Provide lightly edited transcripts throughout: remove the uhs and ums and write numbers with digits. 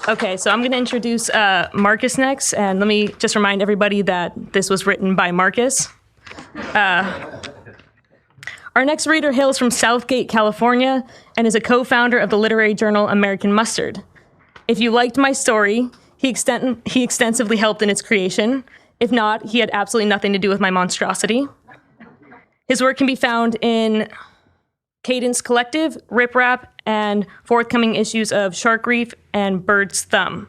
Okay, so I'm going to introduce Marcus next, and let me just remind everybody that this was written by Marcus. Our next reader hails from Southgate, California, and is a co-founder of the literary journal American Mustard. If you liked my story, he extensively helped in its creation. If not, he had absolutely nothing to do with my monstrosity. His work can be found in Cadence Collective, Rip Rap, and forthcoming issues of Shark Reef and Bird's Thumb.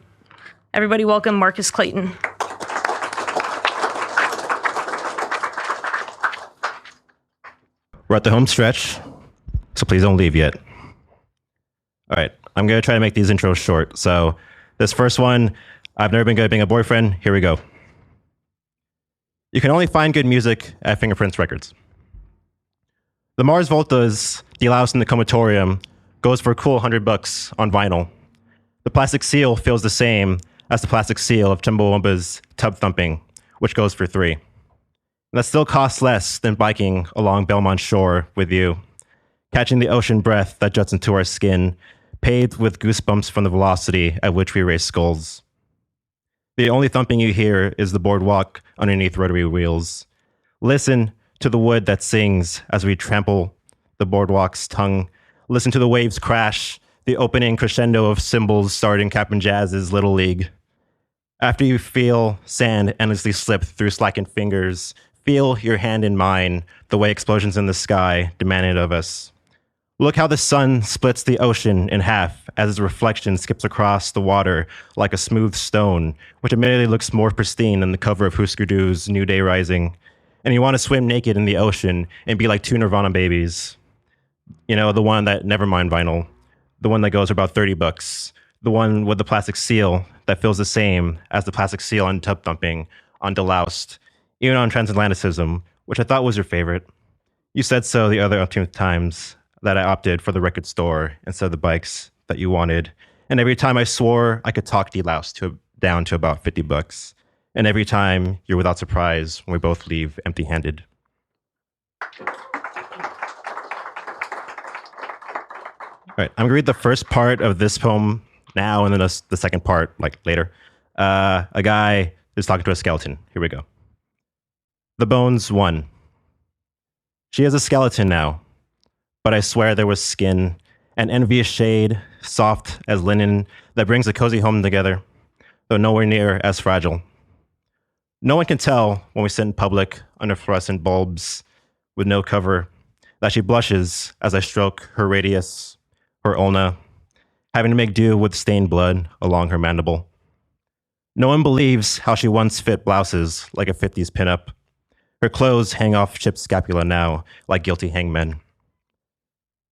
Everybody welcome Marcus Clayton. We're at the home stretch, so please don't leave yet. All right, I'm going to try to make these intros short. So this first one, I've never been good at being a boyfriend. Here we go. You can only find good music at Fingerprints Records. The Mars Volta's Deloused in the Comatorium goes for a cool $100 on vinyl. The plastic seal feels the same as the plastic seal of Chumbawamba's Tub Thumping, which goes for $3. And that still costs less than biking along Belmont Shore with you, catching the ocean breath that juts into our skin, paved with goosebumps from the velocity at which we race skulls. The only thumping you hear is the boardwalk underneath rotary wheels. Listen to the wood that sings as we trample the boardwalk's tongue. Listen to the waves crash, the opening crescendo of cymbals starting Cap'n Jazz's Little League. After you feel sand endlessly slip through slackened fingers, feel your hand in mine, the way explosions in the sky demanded of us. Look how the sun splits the ocean in half as its reflection skips across the water like a smooth stone, which admittedly looks more pristine than the cover of Husker Du's New Day Rising. And you want to swim naked in the ocean and be like two Nirvana babies. You know, the one that Nevermind vinyl, the one that goes for about $30, the one with the plastic seal that feels the same as the plastic seal on Tub Thumping, on Deloused, even on Transatlanticism, which I thought was your favorite. You said so the other umpteenth times that I opted for the record store instead of the bikes that you wanted. And every time I swore I could talk Deloused down to about $50. And every time you're without surprise when we both leave empty-handed. All right, I'm gonna read the first part of this poem now, and then the second part, like later. A guy is talking to a skeleton. Here we go. The Bones 1. She is a skeleton now, but I swear there was skin, an envious shade, soft as linen, that brings a cozy home together, though nowhere near as fragile. No one can tell when we sit in public under fluorescent bulbs with no cover that she blushes as I stroke her radius, her ulna, having to make do with stained blood along her mandible. No one believes how she once fit blouses like a 50s pinup. Her clothes hang off chipped scapula now like guilty hangmen.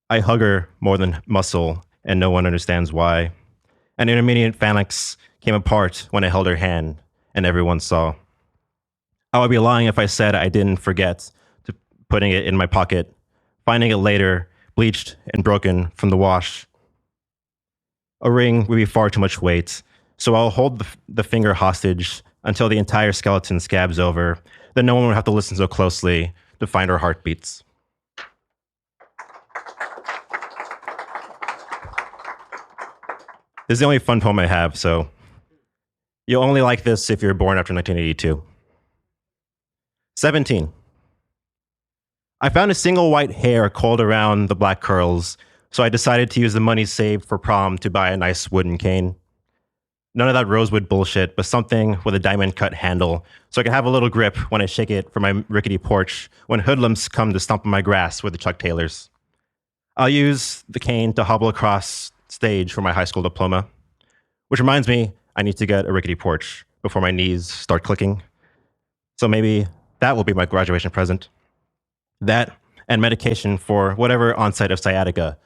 I hug her more than muscle, and no one understands why. An intermediate phalanx came apart when I held her hand, and everyone saw. I would be lying if I said I didn't forget to putting it in my pocket, finding it later, bleached and broken from the wash. A ring would be far too much weight, so I'll hold the finger hostage until the entire skeleton scabs over. Then no one would have to listen so closely to find our heartbeats. This is the only fun poem I have, so you'll only like this if you're born after 1982. 17. I found a single white hair coiled around the black curls, so I decided to use the money saved for prom to buy a nice wooden cane. None of that rosewood bullshit, but something with a diamond-cut handle, so I can have a little grip when I shake it from my rickety porch when hoodlums come to stomp on my grass with the Chuck Taylors. I'll use the cane to hobble across stage for my high school diploma, which reminds me I need to get a rickety porch before my knees start clicking. So maybe that will be my graduation present. That and medication for whatever onset of sciatica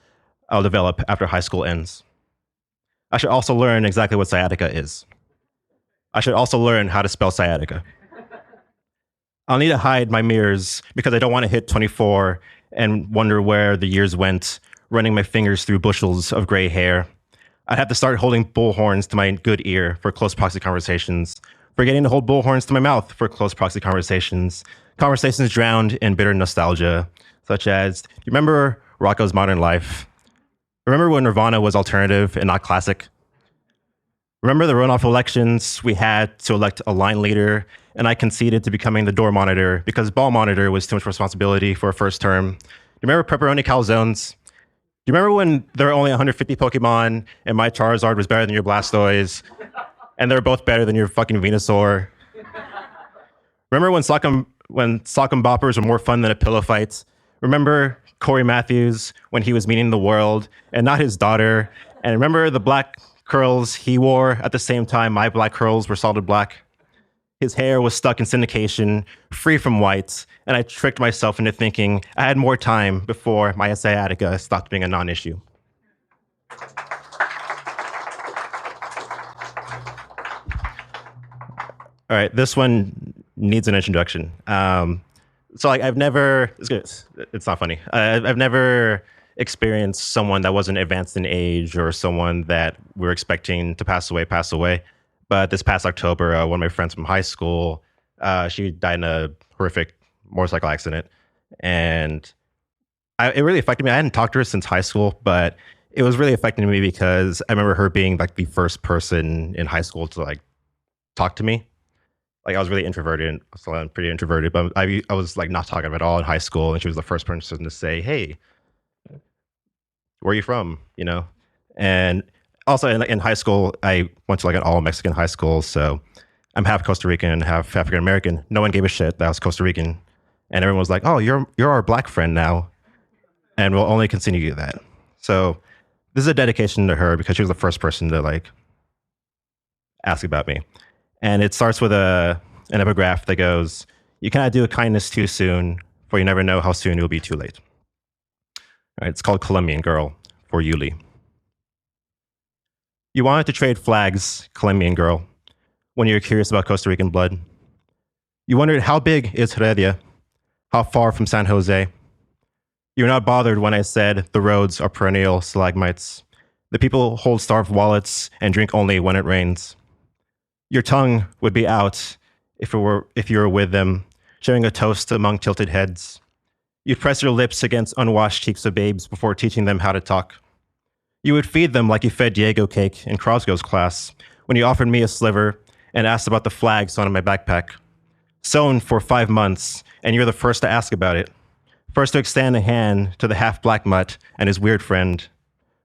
I'll develop after high school ends. I should also learn exactly what sciatica is. I should also learn how to spell sciatica. I'll need to hide my mirrors because I don't want to hit 24 and wonder where the years went, running my fingers through bushels of gray hair. I'd have to start holding bullhorns to my good ear for close proxy conversations, forgetting to hold bullhorns to my mouth for close proxy conversations drowned in bitter nostalgia, such as, do you remember Rocco's Modern Life? Remember when Nirvana was alternative and not classic? Remember the runoff elections? We had to elect a line leader, and I conceded to becoming the door monitor because ball monitor was too much responsibility for a first term. Do you remember pepperoni calzones? Do you remember when there were only 150 Pokemon and my Charizard was better than your Blastoise, and they were both better than your fucking Venusaur? Remember when Sock'em Boppers were more fun than a pillow fight? Remember Corey Matthews when he was meeting the world and not his daughter? And remember the black curls he wore at the same time my black curls were solid black? His hair was stuck in syndication, free from whites, and I tricked myself into thinking I had more time before my sciatica stopped being a non-issue. All right, this one needs an introduction. So like I've never, it's not funny. I've never experienced someone that wasn't advanced in age or someone that we're expecting to pass away. But this past October, one of my friends from high school, she died in a horrific motorcycle accident. And it really affected me. I hadn't talked to her since high school, but it was really affecting me because I remember her being like the first person in high school to like talk to me. Like I was really introverted, so I'm pretty introverted, but I was like not talking at all in high school. And she was the first person to say, "Hey, where are you from?" You know? And also in high school, I went to like an all Mexican high school. So I'm half Costa Rican and half African American. No one gave a shit that I was Costa Rican. And everyone was like, "Oh, you're our black friend now." And we'll only continue to do that. So this is a dedication to her because she was the first person to like ask about me. And it starts with an epigraph that goes, "You cannot do a kindness too soon, for you never know how soon it will be too late." All right, it's called Colombian Girl for Yuli. You wanted to trade flags, Colombian girl, when you were curious about Costa Rican blood. You wondered how big is Heredia, how far from San Jose. You were not bothered when I said the roads are perennial stalagmites. The people hold starved wallets and drink only when it rains. Your tongue would be out if you were with them, sharing a toast among tilted heads. You'd press your lips against unwashed cheeks of babes before teaching them how to talk. You would feed them like you fed Diego cake in Crosgo's class when you offered me a sliver and asked about the flag sewn on my backpack. Sewn for 5 months, and you're the first to ask about it. First to extend a hand to the half-black mutt and his weird friend.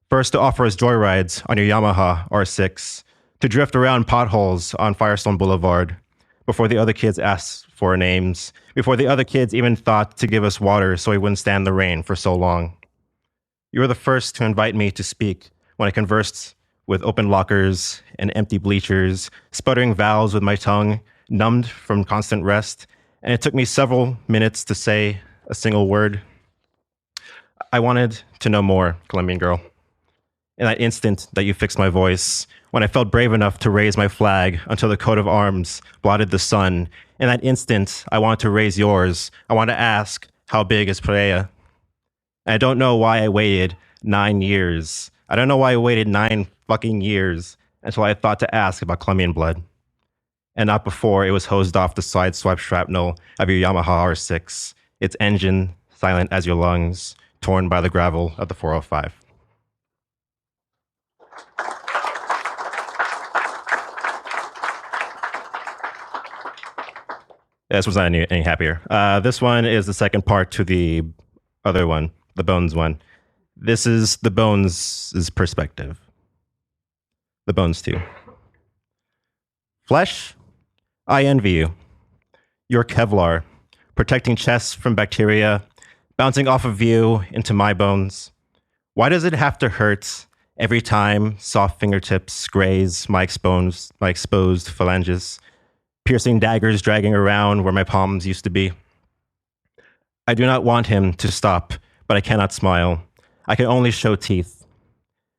First to offer us joyrides on your Yamaha R6. To drift around potholes on Firestone Boulevard before the other kids asked for our names, before the other kids even thought to give us water so we wouldn't stand the rain for so long. You were the first to invite me to speak when I conversed with open lockers and empty bleachers, sputtering vowels with my tongue, numbed from constant rest, and it took me several minutes to say a single word. I wanted to know more, Colombian girl. In that instant that you fixed my voice, when I felt brave enough to raise my flag until the coat of arms blotted the sun, in that instant, I wanted to raise yours. I want to ask, how big is Perea? And I don't know why I waited 9 years. I don't know why I waited 9 fucking years until I thought to ask about Colombian blood. And not before it was hosed off the sideswipe shrapnel of your Yamaha R6, its engine silent as your lungs, torn by the gravel of the 405. This was not any happier. This one is the second part to the other one, the Bones one. This is the Bones' perspective. The Bones too. Flesh, I envy you. You're Kevlar, protecting chests from bacteria, bouncing off of you into my bones. Why does it have to hurt every time soft fingertips graze my exposed phalanges? Piercing daggers dragging around where my palms used to be. I do not want him to stop, but I cannot smile. I can only show teeth.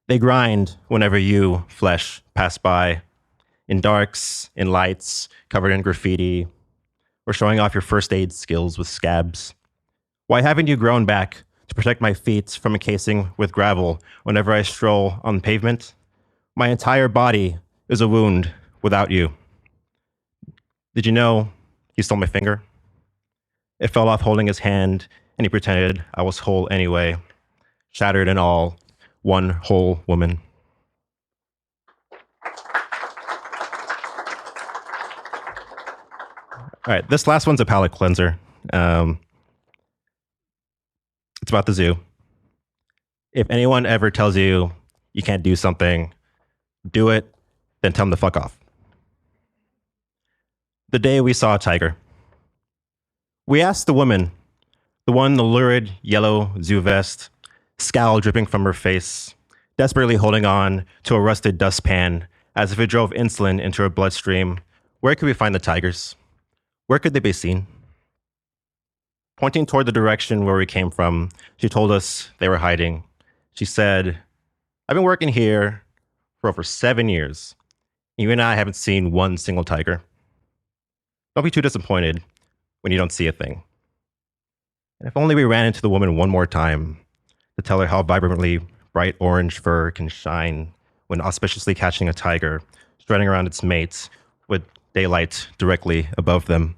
They grind whenever you, flesh, pass by. In darks, in lights, covered in graffiti, or showing off your first aid skills with scabs. Why haven't you grown back to protect my feet from encasing with gravel whenever I stroll on the pavement? My entire body is a wound without you. Did you know he stole my finger? It fell off holding his hand, and he pretended I was whole anyway. Shattered and all, one whole woman. All right, this last one's a palate cleanser. It's about the zoo. If anyone ever tells you you can't do something, do it, then tell them to fuck off. The day we saw a tiger, we asked the woman, the one in the lurid yellow zoo vest, scowl dripping from her face, desperately holding on to a rusted dustpan as if it drove insulin into her bloodstream, where could we find the tigers? Where could they be seen? Pointing toward the direction where we came from, she told us they were hiding. She said, I've been working here for over 7 years. You and I haven't seen one single tiger. Don't be too disappointed when you don't see a thing. And if only we ran into the woman one more time to tell her how vibrantly bright orange fur can shine when auspiciously catching a tiger, strutting around its mates with daylight directly above them.